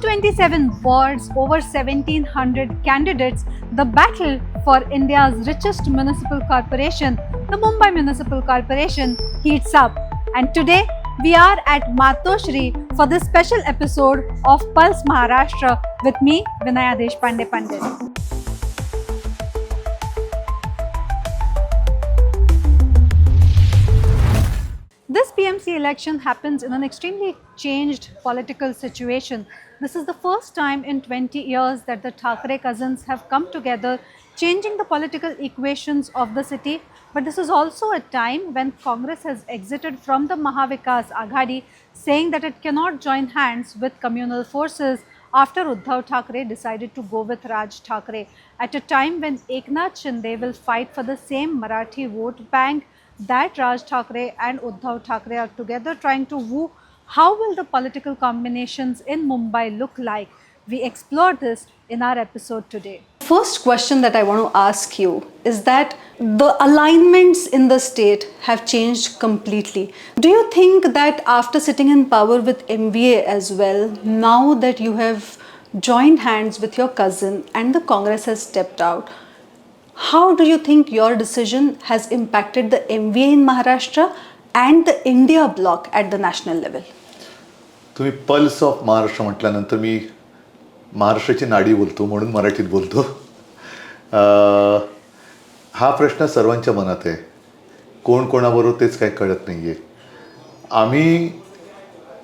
227 wards, over 1700 candidates, the battle for India's richest municipal corporation, the Mumbai Municipal Corporation, heats up. And today, we are at Matoshri for this special episode of Pulse Maharashtra with me, Vinaya Deshpande Pandit. This BMC election happens in an extremely changed political situation. This is the first time in 20 years that the Thackeray cousins have come together, changing the political equations of the city. But this is also a time when Congress has exited from the Maha Vikas Aghadi, saying that it cannot join hands with communal forces after Uddhav Thackeray decided to go with Raj Thackeray. At a time when Eknath Shinde will fight for the same Marathi vote bank that Raj Thackeray and Uddhav Thackeray are together trying to woo, how will the political combinations in Mumbai look like? We explore this in our episode today. First question that I want to ask you is that the alignments in the state have changed completely. Do you think that after sitting in power with MVA as well, now that you have joined hands with your cousin and the Congress has stepped out, how do you think your decision has impacted the MVA in Maharashtra and the India bloc at the national level? तुम्ही pulse of Maharashtra म्हटल्यानंतर मी महाराष्ट्राची नाडी बोलतो म्हणून मराठीत बोलतो. हा प्रश्न सर्वांच्या मनात आहे. कोण कोणाबरोबर तेच काही कळत नाही आहे. आम्ही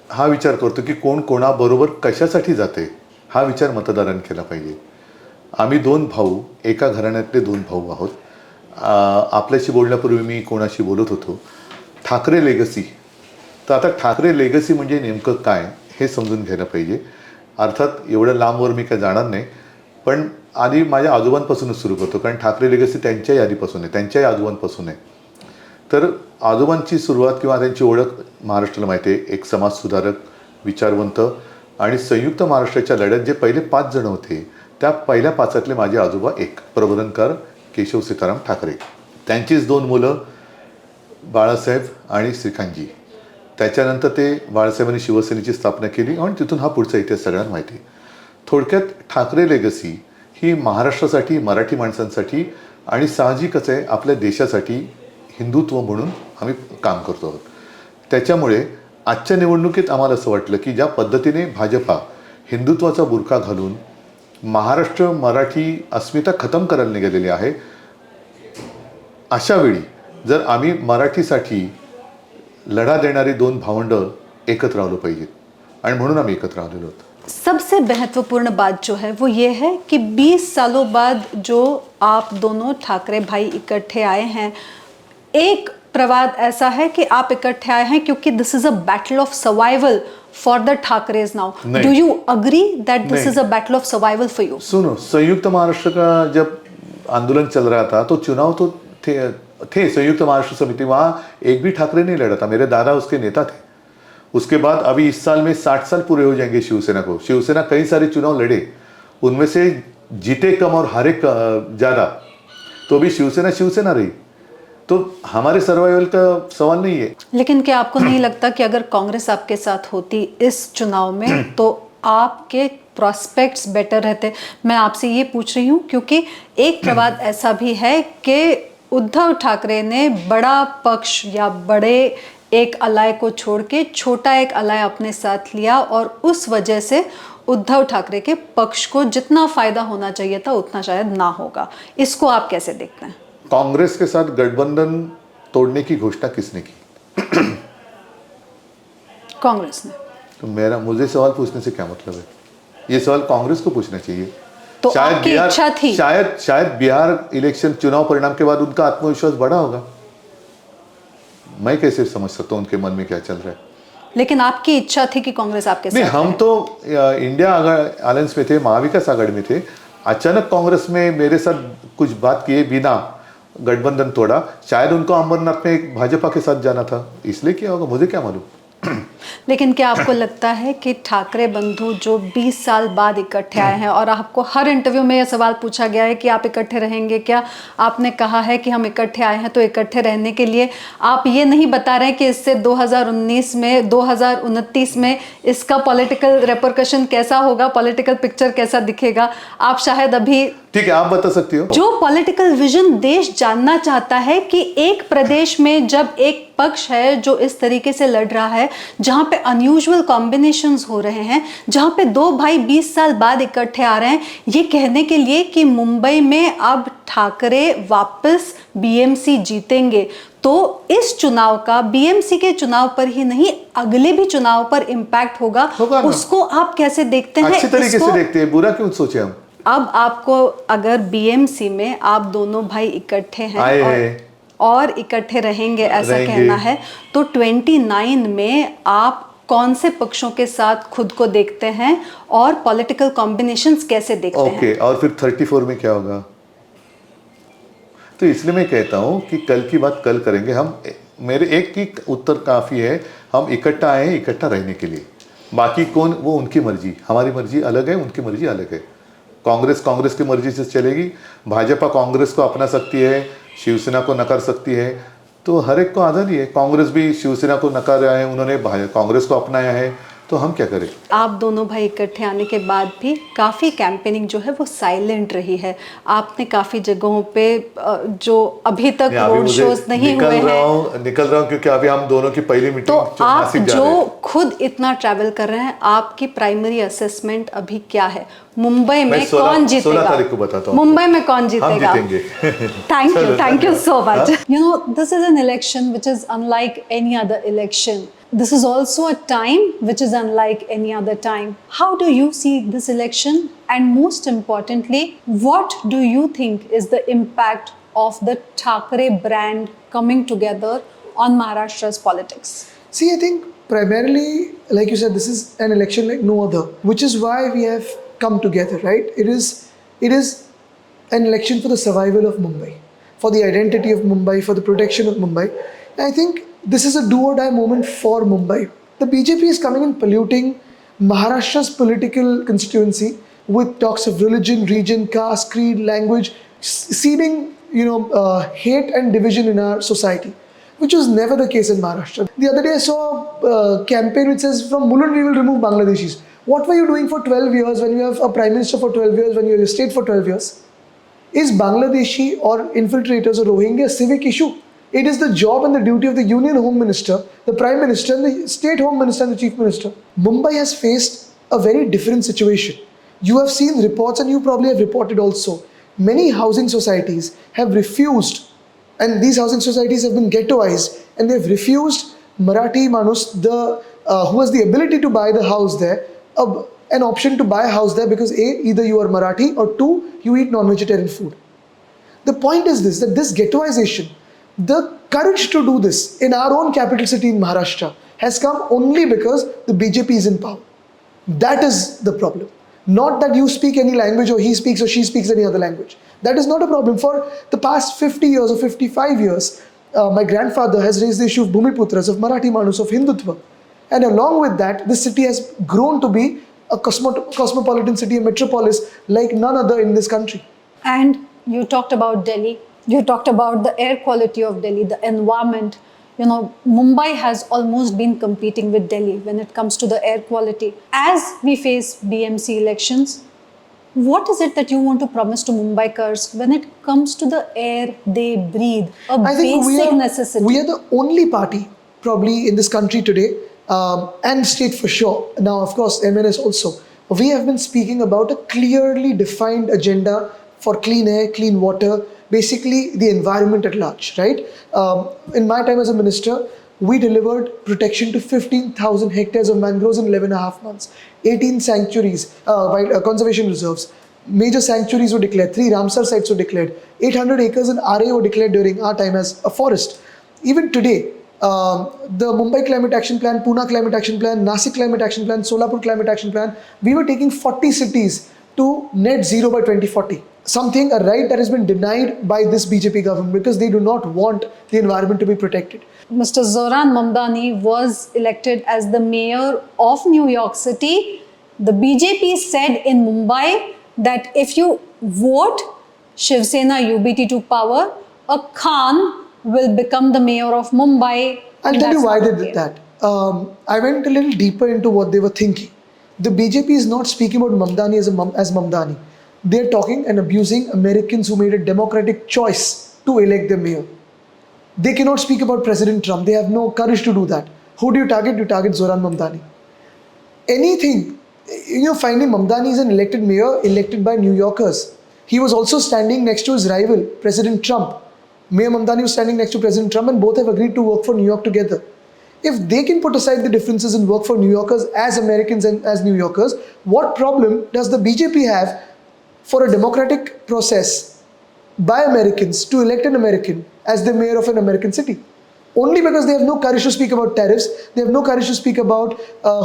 हा विचार करतो की कोण कोणाबरोबर कशासाठी जाते हा विचार मतदारांनी केला पाहिजे. आम्ही दोन भाऊ, एका घराण्यातले दोन भाऊ आहोत. आपल्याशी बोलण्यापूर्वी मी कोणाशी बोलत होतो, ठाकरे लेगसी. तर आता ठाकरे लेगसी म्हणजे नेमकं काय हे समजून घ्यायला पाहिजे. अर्थात एवढं लांबवर मी काय जाणार नाही, पण आधी माझ्या आजोबांपासूनच सुरू करतो, कारण ठाकरे लेगसी त्यांच्याही आधीपासून आहे, त्यांच्याही आजोबांपासून आहे. तर आजोबांची सुरुवात किंवा त्यांची ओळख महाराष्ट्राला माहिती आहे. एक समाजसुधारक, विचारवंत आणि संयुक्त महाराष्ट्राच्या लढ्यात जे पहिले 5 जण होते त्या पहिल्या 5तले माझे आजोबा एक, प्रबोधनकार केशव सीताराम ठाकरे. त्यांचीच 2 मुलं बाळासाहेब आणि श्रीकांतजी. त्याच्यानंतर ते बाळासाहेबांनी शिवसेनेची स्थापना केली आणि तिथून हा पुढचा इतिहास सगळ्यांना माहिती आहे. थोडक्यात ठाकरे लेगसी ही महाराष्ट्रासाठी, मराठी माणसांसाठी आणि साहजिकच आहे आपल्या देशासाठी हिंदुत्व म्हणून आम्ही काम करतो आहोत. त्याच्यामुळे आजच्या निवडणुकीत आम्हाला असं वाटलं की ज्या पद्धतीने भाजपा हिंदुत्वाचा बुरखा घालून महाराष्ट्र मराठी अस्मिता खतम करायला निघालेली आहे, अशावेळी जर आम्ही मराठीसाठी लढा देणारी 2 भावंडं एकत्र आलो पाहिजेत आणि म्हणून आम्ही एकत्र आलेलो आहोत. सबसे महत्वपूर्ण बात जो है वो ये है कि 20 सालों बाद जो आप दोनों ठाकरे भाई इकट्ठे आए हैं, एक प्रवाद ऐसा है कि आप इकट्ठे आए हैं क्योंकि this is a battle of survival for the Thackerays now. Do you agree that this is a battle of survival for you? सुनो, संयुक्त महाराष्ट्र का जब आंदोलन चल रहा था तो चुनाव तो थे संयुक्त महाराष्ट्र समिति, वहाँ एक भी ठाकरे नहीं लड़ा था. मेरे दादा उसके नेता थे. उसके बाद अभी इस साल में 60 साल पूरे हो जाएंगे शिवसेना को. शिवसेना कई सारे चुनाव लड़े, उनमें से जीते कम और हारे ज़्यादा, तो अभी शिवसेना रही. तो हमारे सर्वाइवल का सवाल नहीं है. लेकिन क्या आपको नहीं लगता कि अगर कांग्रेस आपके साथ होती इस चुनाव में तो आपके प्रॉस्पेक्ट्स बेटर रहते? मैं आपसे ये पूछ रही हूँ क्योंकि एक प्रवाद ऐसा भी है कि उद्धव ठाकरे ने बड़ा पक्ष या बड़े एक अलाय को छोड़ के छोटा एक अलाय अपने साथ लिया और उस वजह से उद्धव ठाकरे के पक्ष को जितना फायदा होना चाहिए था उतना शायद ना होगा. इसको आप कैसे देखते हैं? कांग्रेस के साथ गठबंधन तोड़ने की घोषणा किसने की? कांग्रेस ने. तो मुझे सवाल पूछने से क्या मतलब है? ये सवाल कांग्रेस को पूछना चाहिए. तो आपकी इच्छा थी? शायद बिहार इलेक्शन चुनाव परिणाम के बाद उनका आत्मविश्वास बढ़ा होगा. मैं कैसे समझ सकता हूँ उनके मन में क्या चल रहा है. लेकिन आपकी इच्छा थी कि कांग्रेस आपके साथ? नहीं, हम तो इंडिया अलायंस में थे, महाविकास आघाड़ी में थे. अचानक कांग्रेस में मेरे साथ कुछ बात किए बिना गठबंधन तोड़ा. शायद उनको अमरनाथ में एक भाजपा के साथ जाना था, इसलिए किया होगा, मुझे क्या मालूम. लेकिन क्या आपको लगता है कि ठाकरे बंधु जो 20 साल बाद इकट्ठे आए हैं, और आपको हर इंटरव्यू में यह सवाल पूछा गया है कि आप इकट्ठे रहेंगे क्या, आपने कहा है कि हम इकट्ठे आए हैं, तो इकट्ठे रहने के लिए आप ये नहीं बता रहे कि इससे 2019 में 2029 में इसका पॉलिटिकल रेपरकशन कैसा होगा, पॉलिटिकल पिक्चर कैसा दिखेगा, आप शायद अभी, ठीक है, आप बता सकती हो। जो पॉलिटिकल विजन देश जानना चाहता है कि एक प्रदेश में जब एक पक्ष है जो इस तरीके से लड़ रहा है, जहां पे अनयूजुअल कॉम्बिनेशंस हो रहे हैं, जहां पे दो भाई 20 साल बाद इकट्ठे आ रहे हैं, ये कहने के लिए कि मुंबई में अब ठाकरे वापस बीएमसी जीतेंगे, तो इस चुनाव का बीएमसी के चुनाव पर ही नहीं अगले भी चुनाव पर इम्पैक्ट होगा ना। उसको आप कैसे देखते हैं? अच्छी तरीके से देखते हैं, बुरा क्यों सोचे हम। अब आपको अगर बीएमसी में आप दोनों भाई इकट्ठे हैं और इकट्ठे रहेंगे ऐसा कहना है, तो 29 में आप कौन से पक्षों के साथ खुद को देखते हैं और पॉलिटिकल कॉम्बिनेशंस कैसे देखते हैं? ओके, और फिर 34 में क्या होगा? तो इसलिए मैं कहता हूं कि कल की बात कल करेंगे हम। मेरे एक ही उत्तर काफ़ी है, हम इकट्ठा आए हैं इकट्ठा रहने के लिए, बाकी कौन वो उनकी मर्जी, हमारी मर्जी अलग है, उनकी मर्जी अलग है। कांग्रेस की मर्जी से चलेगी, भाजपा कांग्रेस को अपना सकती है, शिवसेना को नकार सकती है, तो हर एक को आज़ादी है। कांग्रेस भी शिवसेना को नकारा है, उन्होंने कांग्रेस को अपनाया है, तो हम क्या करें? आप दोनों भाई इकट्ठे आने के बाद भी काफ़ी कैंपेनिंग जो है वो साइलेंट रही है। आपने काफ़ी जगहों पे जो अभी तक रोड शोज नहीं हुए हैं, निकल रहा हूँ क्योंकि अभी हम दोनों की पहली मीटिंग, तो आप जो खुद इतना ट्रैवल कर रहे हैं, आपकी प्राइमरी असेसमेंट अभी क्या है? मुंबई में कौन जीतेगा? 16 तारीख को बताता हूँ। मुंबई में कौन जीतेगा? Thank you so much. You know, this is an election which is unlike any other election. This is also a time which is unlike any other time. How do you see this election? And most importantly, what do you think is the impact of the Thackeray brand coming together on Maharashtra's politics? See, I think primarily, like you said, this is an election like no other, which is why we have come together, right? It is an election for the survival of Mumbai, for the identity of Mumbai, for the protection of Mumbai. And I think this is a do or die moment for Mumbai. The BJP is coming and polluting Maharashtra's political constituency with talks of religion, region, caste, creed, language, seeding, hate and division in our society, which was never the case in Maharashtra. The other day I saw a campaign which says, from Mulund we will remove Bangladeshis. What were you doing for 12 years when you have a prime minister for 12 years, when you have a state for 12 years? Is Bangladeshi or infiltrators or Rohingya a civic issue? It is the job and the duty of the Union Home Minister, the Prime Minister, and the State Home Minister and the Chief Minister. Mumbai has faced a very different situation. You have seen reports, and you probably have reported also. Many housing societies have refused, and these housing societies have been ghettoized, and they have refused Marathi Manus, who has the ability to buy the house there, an option to buy a house there because A, either you are Marathi, or 2, you eat non-vegetarian food. The point is this, that this ghettoization, the courage to do this in our own capital city in Maharashtra has come only because the BJP is in power. That is the problem. Not that you speak any language or he speaks or she speaks any other language. That is not a problem. For the past 50 years or 55 years, my grandfather has raised the issue of Bhumiputras, of Marathi Manus, of Hindutva. And along with that, this city has grown to be a cosmopolitan city, a metropolis like none other in this country. And you talked about Delhi. You talked about the air quality of Delhi, the environment. Mumbai has almost been competing with Delhi when it comes to the air quality. As we face BMC elections, what is it that you want to promise to Mumbaikars when it comes to the air they breathe, a basic necessity? We are the only party probably in this country today, and state for sure. Now, of course, MNS also. We have been speaking about a clearly defined agenda for clean air, clean water, basically the environment at large, right? In my time as a minister, we delivered protection to 15,000 hectares of mangroves in 11.5 months, 18 sanctuaries, conservation reserves. Major sanctuaries were declared, 3 Ramsar sites were declared, 800 acres in RA were declared during our time as a forest. Even today, the Mumbai Climate Action Plan, Pune Climate Action Plan, Nasik Climate Action Plan, Solapur Climate Action Plan, we were taking 40 cities to net zero by 2040. Something, a right that has been denied by this BJP government because they do not want the environment to be protected. Mr. Zoran Mamdani was elected as the mayor of New York City. The BJP said in Mumbai that if you vote Shiv Sena UBT to power, a Khan will become the mayor of Mumbai. I'll and tell you that's why not they okay. did that. I went a little deeper into what they were thinking. The BJP is not speaking about Mamdani as Mamdani. They're talking and abusing Americans who made a democratic choice to elect their mayor. They cannot speak about President Trump. They have no courage to do that. Who do you target? You target Zoran Mamdani. Anything, finding Mamdani is an elected mayor, elected by New Yorkers. He was also standing next to his rival, President Trump. Mayor Mamdani was standing next to President Trump, and both have agreed to work for New York together. If they can put aside the differences and work for New Yorkers as Americans and as New Yorkers, what problem does the BJP have for a democratic process by Americans to elect an American as the mayor of an American city? Only because they have no courage to speak about tariffs, they have no courage to speak about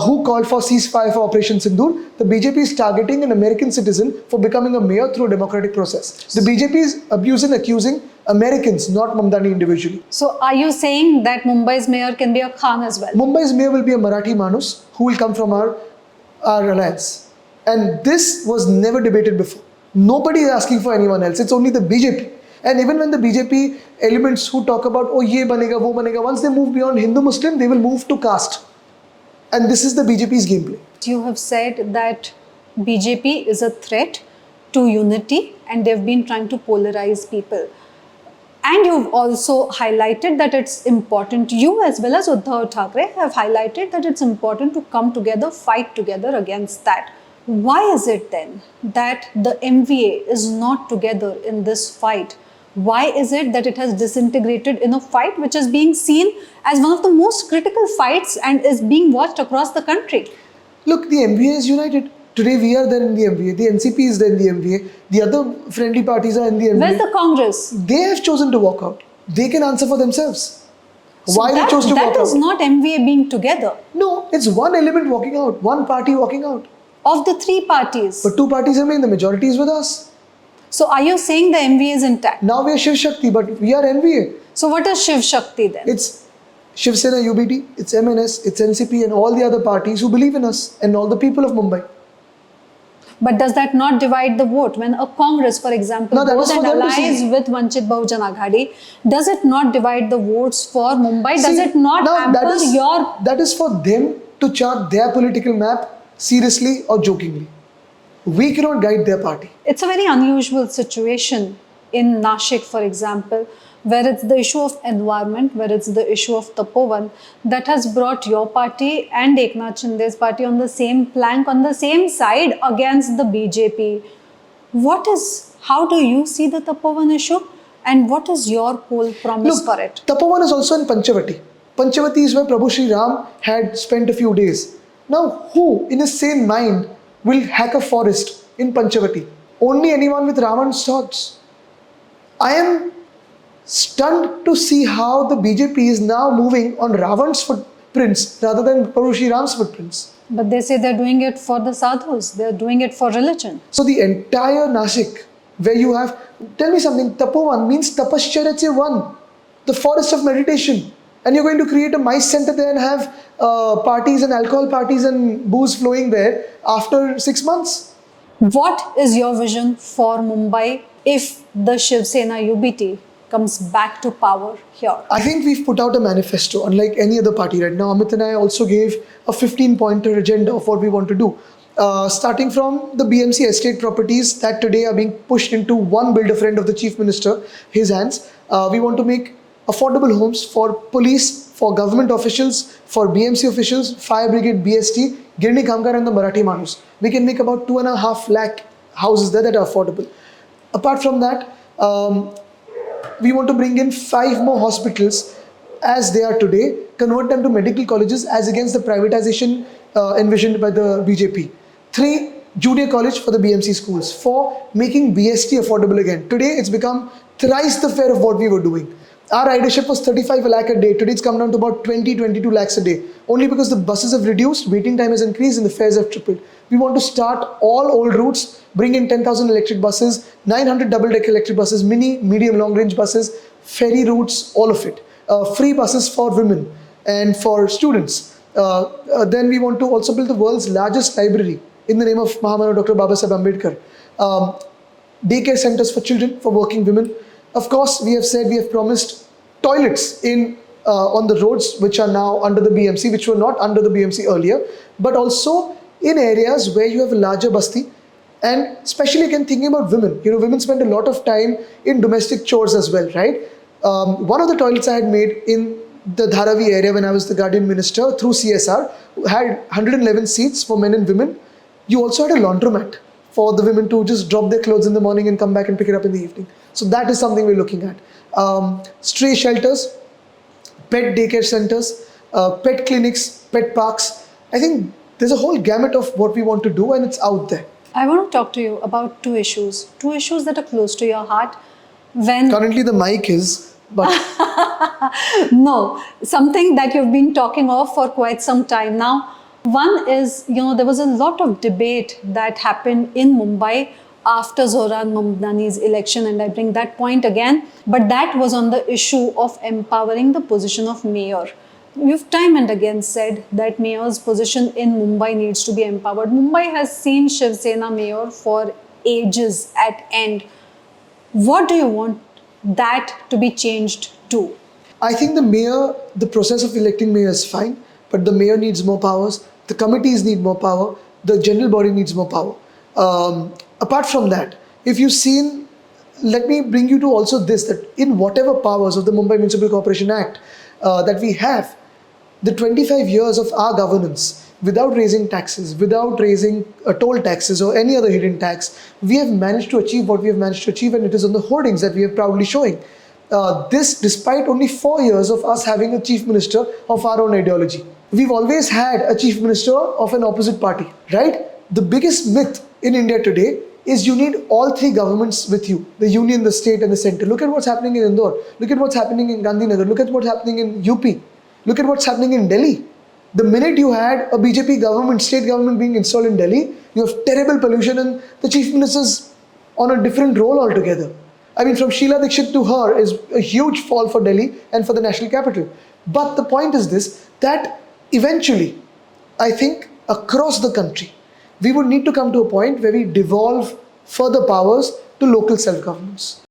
who called for ceasefire for Operation Sindoor. The BJP is targeting an American citizen for becoming a mayor through a democratic process. The BJP is abusing, accusing Americans, not Mamdani individually. So are you saying that Mumbai's mayor can be a Khan as well? Mumbai's mayor will be a Marathi Manus who will come from our alliance. And this was never debated before. Nobody is asking for anyone else. It's only the BJP. And even when the BJP elements who talk about, oh, ye banega, wo banega, once they move beyond Hindu-Muslim, they will move to caste. And this is the BJP's gameplay. You have said that BJP is a threat to unity and they've been trying to polarize people. And you've also highlighted that it's important, you as well as Uddhav Thackeray have highlighted that it's important to come together, fight together against that. Why is it then that the MVA is not together in this fight? Why is it that it has disintegrated in a fight which is being seen as one of the most critical fights and is being watched across the country? Look, the MVA is united. Today we are there in the MVA. The NCP is there in the MVA. The other friendly parties are in the MVA. Where's the Congress? They have chosen to walk out. They can answer for themselves. So Why they chose to walk out? That is not MVA being together. No, it's one element walking out, one party walking out. Of the three parties. But two parties remain, the majority is with us. So are you saying the MVA is intact? Now we are Shiv Shakti, but we are MVA. So what is Shiv Shakti then? It's Shiv Sena UBT, it's MNS, it's NCP and all the other parties who believe in us and all the people of Mumbai. But does that not divide the vote? When a Congress, for example, No, that goes was for and them to allies see. with Vanchit Bahujan Aghadi, does it not divide the votes for Mumbai? Does See, it not now hamper your... That is for them to chart their political map seriously or jokingly. We cannot guide their party. It's a very unusual situation in Nashik, for example, where it's the issue of environment, where it's the issue of Tapovan that has brought your party and Eknath Shinde's party on the same plank, on the same side against the BJP. How do you see the Tapovan issue and what is your whole promise for it? Tapovan is also in Panchavati. Panchavati is where Prabhu Sri Ram had spent a few days. Now, who in his sane mind will hack a forest in Panchavati? Only anyone with Ravan's thoughts. I am stunned to see how the BJP is now moving on Ravan's footprints rather than Prabhu Sri Ram's footprints. But they say they're doing it for the sadhus, they're doing it for religion. So the entire Nashik, where you have, tell me something, Tapovan means Tapascharya one, the forest of meditation. And you're going to create a mice center there and have parties and alcohol parties and booze flowing there after 6 months. What is your vision for Mumbai if the Shiv Sena UBT comes back to power here? I think we've put out a manifesto, unlike any other party right now. Amit and I also gave a 15-pointer agenda of what we want to do. Starting from the BMC estate properties that today are being pushed into one builder friend of the Chief Minister, his hands. We want to make affordable homes for police, for government officials, for BMC officials, fire brigade, BST, Girni Kamkar and the Marathi Manus. We can make about 2.5 lakh houses there that are affordable. Apart from that, we want to bring in 5 more hospitals as they are today, convert them to medical colleges as against the privatization envisioned by the BJP. 3 junior college for the BMC schools. 4 making BST affordable again. Today it's become thrice the fare of what we were doing. Our ridership was 35 lakh a day. Today it's come down to about 22 lakhs a day. Only because the buses have reduced, waiting time has increased and the fares have tripled. We want to start all old routes, bring in 10,000 electric buses, 900 double-decker electric buses, mini, medium, long-range buses, ferry routes, all of it. Free buses for women and for students. Then we want to also build the world's largest library in the name of Mahamana Dr. Babasaheb Ambedkar. Daycare centers for children, for working women. Of course, we have promised toilets on the roads which are now under the BMC, which were not under the BMC earlier, but also in areas where you have a larger basti. And especially again thinking about women, women spend a lot of time in domestic chores as well, right? One of the toilets I had made in the Dharavi area when I was the Guardian Minister through CSR had 111 seats for men and women. You also had a laundromat for the women to just drop their clothes in the morning and come back and pick it up in the evening. So that is something we're looking at. Stray shelters, pet daycare centers, pet clinics, pet parks. I think there's a whole gamut of what we want to do and it's out there. I want to talk to you about two issues that are close to your heart. When Currently the mic is, but no, something that you've been talking of for quite some time now. One is, there was a lot of debate that happened in Mumbai after Zohran Mamdani's election, and I bring that point again, but that was on the issue of empowering the position of mayor. You've time and again said that mayor's position in Mumbai needs to be empowered. Mumbai has seen Shiv Sena mayor for ages at end. What do you want that to be changed to? I think the process of electing mayor is fine, but the mayor needs more powers, the committees need more power, the general body needs more power. Apart from that, if you've seen, let me bring you to also this, that in whatever powers of the Mumbai Municipal Corporation Act that we have, the 25 years of our governance, without raising taxes, without raising toll taxes or any other hidden tax, we have managed to achieve what we have managed to achieve, and it is on the hoardings that we are proudly showing. This despite only 4 years of us having a chief minister of our own ideology. We've always had a chief minister of an opposite party, right? The biggest myth in India today is you need all three governments with you, the union, the state and the center. Look at what's happening in Indore. Look at what's happening in Gandhinagar. Look at what's happening in UP. Look at what's happening in Delhi. The minute you had a BJP government, state government being installed in Delhi, you have terrible pollution and the chief minister's on a different role altogether. I mean, from Sheila Dikshit to her is a huge fall for Delhi and for the national capital. But the point is this, that eventually, I think across the country, we would need to come to a point where we devolve further powers to local self-governments.